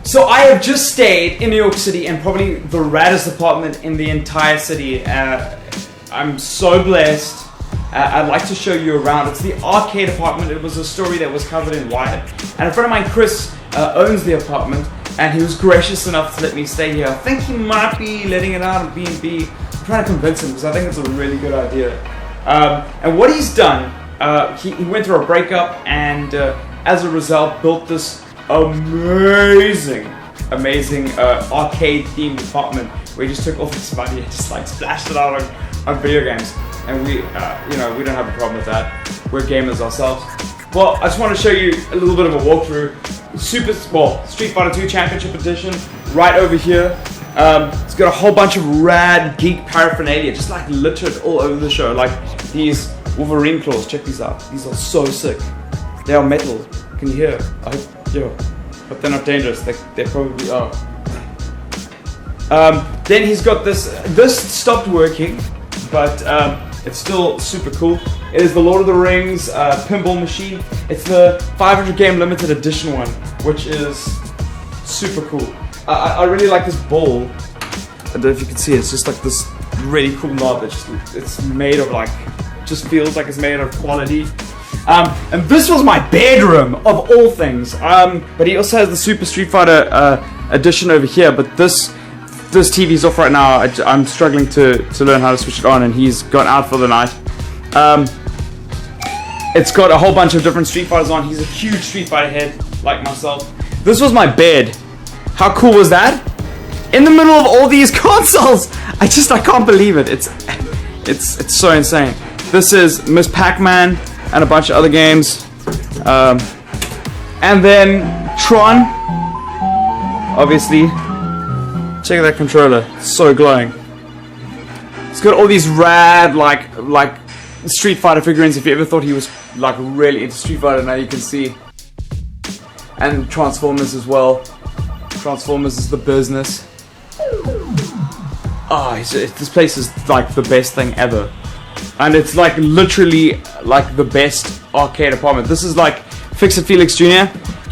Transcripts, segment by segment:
So I have just stayed in New York City in probably the raddest apartment in the entire city. I'm so blessed. I'd like to show you around. It's the Arcade Apartment. It was a story that was covered in Wired. And a friend of mine, Chris, owns the apartment, and he was gracious enough to let me stay here. I think he might be letting it out on B&B. I'm trying to convince him because I think it's a really good idea. And what he's done, he went through a breakup, and as a result built this amazing arcade themed apartment where he just took all this money and just like splashed it out on video games. And we we don't have a problem with that. We're gamers ourselves. Well, I just want to show you a little bit of a walkthrough. Street Fighter 2 Championship Edition right over here. It's got a whole bunch of rad geek paraphernalia just like littered all over the show. Like these Wolverine claws, check these out. These are so sick. They are metal. Can you hear? I hope they're not dangerous. They probably are. Then he's got this. This stopped working, but it's still super cool. It is the Lord of the Rings pinball machine. It's the 500 game limited edition one, which is super cool. I really like this ball. I don't know if you can see it. It's just like this really cool knob. It's made of like, just feels like it's made of quality. And this was my bedroom of all things. But he also has the Super Street Fighter edition over here. But this TV's off right now. I'm struggling to learn how to switch it on, and he's gone out for the night. It's got a whole bunch of different Street Fighters on. He's a huge Street Fighter head, like myself. This was my bed. How cool was that? In the middle of all these consoles! I can't believe it. It's so insane. This is Miss Pac-Man and a bunch of other games. And then Tron. Obviously. Check out that controller. It's so glowing. It's got all these rad like Street Fighter figurines. If you ever thought he was like really into Street Fighter, now you can see. And Transformers as well. Transformers is the business. Oh, this place is like the best thing ever. And it's like literally like the best arcade apartment. This is like Fix It Felix Jr.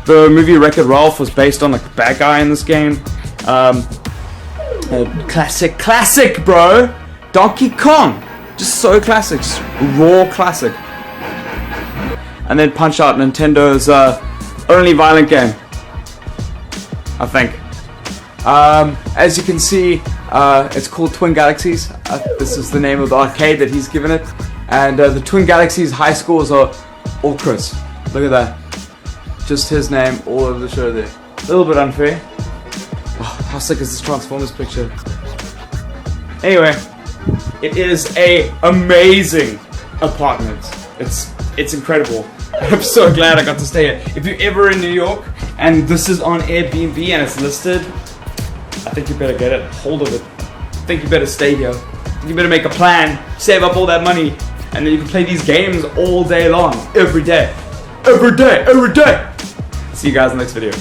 The movie Wreck-It Ralph was based on like the bad guy in this game. Classic bro. Donkey Kong. Just so classic. Just raw classic. And then Punch Out, Nintendo's only violent game, I think. As you can see, it's called Twin Galaxies. This is the name of the arcade that he's given it. And the Twin Galaxies high scores are all Chris. Look at that. Just his name all over the show there. A little bit unfair. Oh, how sick is this Transformers picture? Anyway, it is a amazing apartment. It's incredible. I'm so glad I got to stay here. If you're ever in New York and this is on Airbnb and it's listed, I think you better get hold of it. I think you better stay here. I think you better make a plan, save up all that money, and then you can play these games all day long, every day. See you guys in the next video.